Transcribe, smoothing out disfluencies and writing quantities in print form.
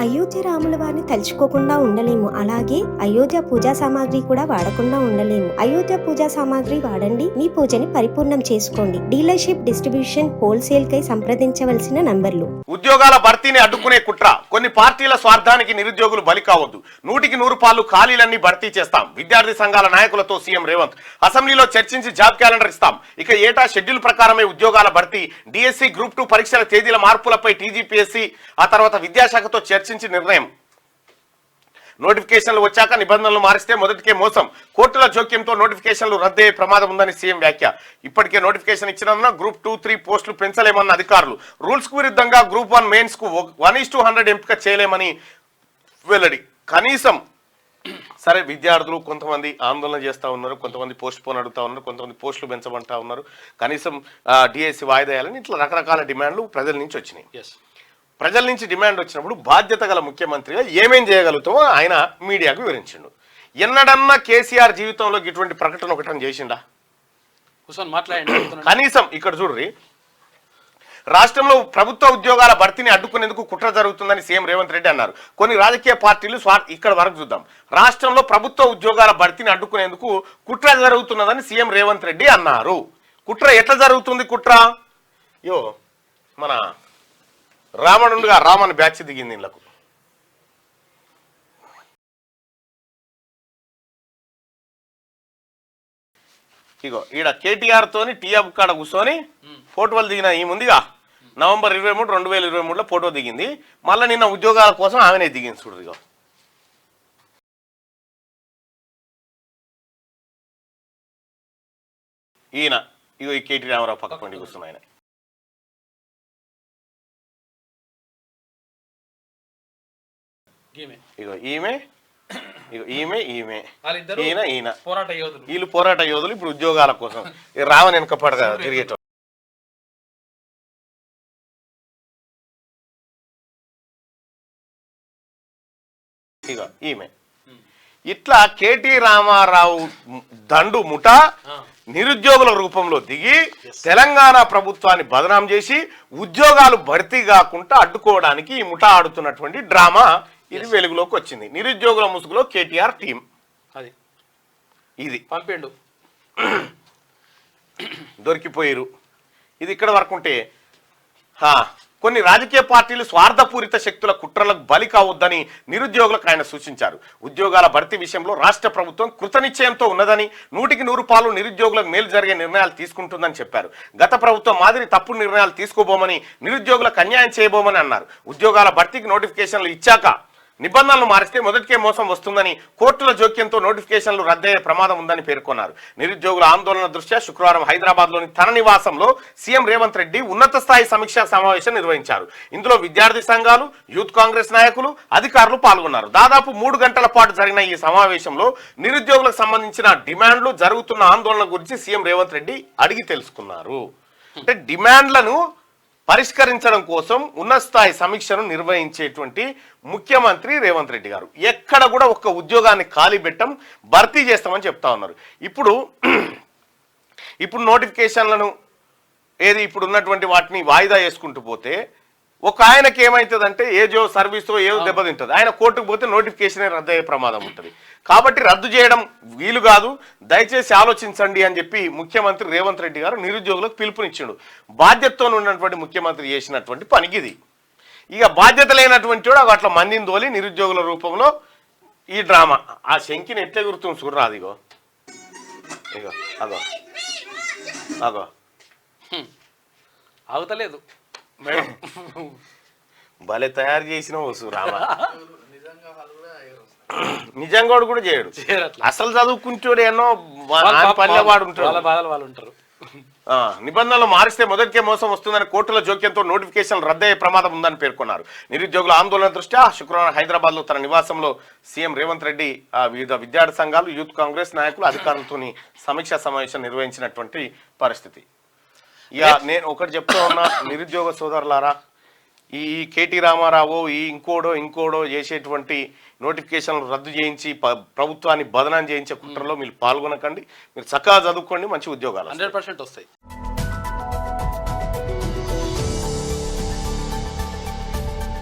అయోధ్య రాముల వారిని తలుచుకోకుండా ఉండలేము. అలాగే అయోధ్య పూజా సామాగ్రి కూడా వాడకుండా ఉండలేము. అయోధ్య పూజా సామాగ్రి వాడండి, మీ పూజని పరిపూర్ణం చేసుకోండి. డీలర్షిప్, డిస్ట్రిబ్యూషన్, హోల్సేల్ కై సంప్రదించవలసిన నంబర్లు. ఉద్యోగాల భర్తీని అడ్డుకునే కుట్ర. కొన్ని పార్టీల స్వార్థానికి నిరుద్యోగులు బలి కావద్దు. 100% ఖాళీలన్నీ భర్తీ చేస్తాం. విద్యార్థి సంఘాల నాయకులతో సీఎం రేవంత్. అసెంబ్లీలో చర్చించి జాబ్ క్యాలెండర్ ఇస్తాం. ఇక ఏటా షెడ్యూల్ ప్రకారమే ఉద్యోగాల భర్తీ. డిఎస్సి, గ్రూప్ 2 పరీక్షల తేదీల మార్పులపై టీజీపీఎస్సీ ఆ తర్వాత విద్యాశాఖతో చర్చించి నిర్ణయం. నోటిఫికేషన్లు వచ్చాక నిబంధనలు మారిస్తే మొదటికే మోసం. కోర్టుల జోక్యంతో నోటిఫికేషన్లు రద్దయ్యే ప్రమాదం ఉందని సీఎం వ్యాఖ్య. ఇప్పటికే నోటిఫికేషన్ ఇచ్చినందున గ్రూప్ 2, 3 పోస్టులు పెంచలేమన్న అధికారులు. రూల్స్ కు విరుద్ధంగా గ్రూప్ 1 మెయిన్స్ కు 1:100 ఎంపిక చేయలేమని వెల్లడి. కనీసం సరే, విద్యార్థులు కొంతమంది ఆందోళన చేస్తూ ఉన్నారు, కొంతమంది పోస్ట్ పోన్ అడుగుతా ఉన్నారు, కొంతమంది పోస్టులు పెంచమంటా ఉన్నారు, కనీసం డిఎస్సి వాయిదా వేయాలని ఇట్లా రకరకాల డిమాండ్లు ప్రజల నుంచి వచ్చినాయి. ప్రజల నుంచి డిమాండ్ వచ్చినప్పుడు బాధ్యత గల ముఖ్యమంత్రిగా ఏమేం చేయగలుగుతామో ఆయన మీడియాకు వివరించిండు. ఎన్నడన్నా కేసీఆర్ జీవితంలో ఇటువంటి ప్రకటన ఒకటని చేసిండా? కనీసం ఇక్కడ చూడ్రి, రాష్ట్రంలో ప్రభుత్వ ఉద్యోగాల భర్తీని అడ్డుకునేందుకు కుట్ర జరుగుతుందని సీఎం రేవంత్ రెడ్డి అన్నారు. కొన్ని రాజకీయ పార్టీలు ఇక్కడ వరకు చూద్దాం. రాష్ట్రంలో ప్రభుత్వ ఉద్యోగాల భర్తీని అడ్డుకునేందుకు కుట్ర జరుగుతున్నదని సీఎం రేవంత్ రెడ్డి అన్నారు. కుట్ర ఎట్లా జరుగుతుంది? కుట్ర మన రామణుడుగా రామన్ బ్యాచ్ దిగింది ఇళ్లకు. ఇగో ఈడ కేటీఆర్ తోని టీఆర్ కాడ కూర్చొని ఫోటోలు దిగిన ఈ ముందుగా నవంబర్ 23, 2023లో ఫోటో దిగింది. మళ్ళీ నిన్న ఉద్యోగాల కోసం ఆమెనే దిగింది. చూడు ఇగో ఈయన, ఇగో ఈ కేటీ రామారావు పక్క పండి కూర్చున్న ఆయన. ఇగో ఈమె, ఇగో ఈమె, ఈయన వీళ్ళు పోరాట యోధులు. ఇప్పుడు ఉద్యోగాల కోసం రావని వెనక పడగా తిరిగేట. ఇగో ఈమె. ఇట్లా కేటీ రామారావు దండు ముఠ నిరుద్యోగుల రూపంలో దిగి తెలంగాణ ప్రభుత్వాన్ని బదనాం చేసి ఉద్యోగాలు భర్తీ కాకుండా అడ్డుకోవడానికి ఈ ముఠ ఆడుతున్నటువంటి డ్రామా ఇది వెలుగులోకి వచ్చింది. నిరుద్యోగుల ముసుగులో కేటీఆర్ టీం అది ఇది పంపిండు, దొరికిపోయారు. ఇది ఇక్కడ వరకు ఉంటే కొన్ని రాజకీయ పార్టీలు స్వార్థపూరిత శక్తుల కుట్రలకు బలి కావద్దని నిరుద్యోగులకు ఆయన సూచించారు. ఉద్యోగాల భర్తీ విషయంలో రాష్ట్ర ప్రభుత్వం కృతనిశ్చయంతో ఉన్నదని, 100% నిరుద్యోగులకు మేలు జరిగే నిర్ణయాలు తీసుకుంటుందని చెప్పారు. గత ప్రభుత్వం మాదిరి తప్పుడు నిర్ణయాలు తీసుకోబోమని, నిరుద్యోగులకు అన్యాయం చేయబోమని అన్నారు. ఉద్యోగాల భర్తీకి నోటిఫికేషన్లు ఇచ్చాక నిబంధనలు మారిస్తే మొదటికే మోసం వస్తుందని, కోర్టుల జోక్యంతో నోటిఫికేషన్లు రద్దయ్యే ప్రమాదం ఉందని పేర్కొన్నారు. నిరుద్యోగుల ఆందోళన దృష్ట్యా శుక్రవారం హైదరాబాద్లోని తన నివాసంలో సీఎం రేవంత్ రెడ్డి ఉన్నత స్థాయి సమీక్షా సమావేశం నిర్వహించారు. ఇందులో విద్యార్థి సంఘాలు, యూత్ కాంగ్రెస్ నాయకులు, అధికారులు పాల్గొన్నారు. దాదాపు 3 గంటల పాటు జరిగిన ఈ సమావేశంలో నిరుద్యోగులకు సంబంధించిన డిమాండ్లు, జరుగుతున్న ఆందోళన గురించి సీఎం రేవంత్ రెడ్డి అడిగి తెలుసుకున్నారు. అంటే డిమాండ్లను పరిష్కరించడం కోసం ఉన్నత స్థాయి సమీక్షను నిర్వహించేటువంటి ముఖ్యమంత్రి రేవంత్ రెడ్డి గారు ఎక్కడ కూడా ఒక్క ఉద్యోగాన్ని ఖాళీ పెట్టం, భర్తీ చేస్తామని చెప్తా ఉన్నారు. ఇప్పుడు నోటిఫికేషన్లను ఇప్పుడు ఉన్నటువంటి వాటిని వాయిదా వేసుకుంటూ పోతే ఒక ఆయనకి ఏమవుతుందంటే ఏజో సర్వీసో ఏదో దెబ్బతింటుంది. ఆయన కోర్టుకు పోతే నోటిఫికేషన్ రద్దయ్యే ప్రమాదం ఉంటుంది. కాబట్టి రద్దు చేయడం వీలు కాదు, దయచేసి ఆలోచించండి అని చెప్పి ముఖ్యమంత్రి రేవంత్ రెడ్డి గారు నిరుద్యోగులకు పిలుపునిచ్చిండు. బాధ్యతతో ఉన్నటువంటి ముఖ్యమంత్రి చేసినటువంటి పనికిది. ఇక బాధ్యత లేనటువంటి వాడు అట్లా మందిని తోలి నిరుద్యోగుల రూపంలో ఈ డ్రామా. ఆ శంకిని ఎట్లా గుర్తుంది చూడరా, అదిగో ఇగో అగో అగో అవుతలేదు భలే తయారు చేసిన రామ. నిజంగా కూడా చేయడు, అసలు చదువుకుంటాడు, ఎన్నో పల్లెవాడు ఉంటాడు. నిబంధనలు మారిస్తే మొదటికే మోసం వస్తుందని, కోర్టుల జోక్యంతో నోటిఫికేషన్ రద్దయ్యే ప్రమాదం ఉందని పేర్కొన్నారు. నిరుద్యోగుల ఆందోళన దృష్ట్యా శుక్రవారం హైదరాబాద్ లో తన నివాసంలో సీఎం రేవంత్ రెడ్డి వివిధ విద్యార్థి సంఘాలు, యూత్ కాంగ్రెస్ నాయకులు, అధికారులతో సమీక్షా సమావేశం నిర్వహించినటువంటి పరిస్థితి. ఇక నేను ఒకటి చెప్తా ఉన్నా, నిరుద్యోగ సోదరులారా, ఈ కేటీ రామారావు ఇంకోడో చేసేటువంటి నోటిఫికేషన్లు రద్దు చేయించి ప్రభుత్వాన్ని బదనాం చేయించే కుట్రలో మీరు పాల్గొనకండి. మీరు చక్కగా చదువుకోండి, మంచి ఉద్యోగాలు 100% వస్తాయి.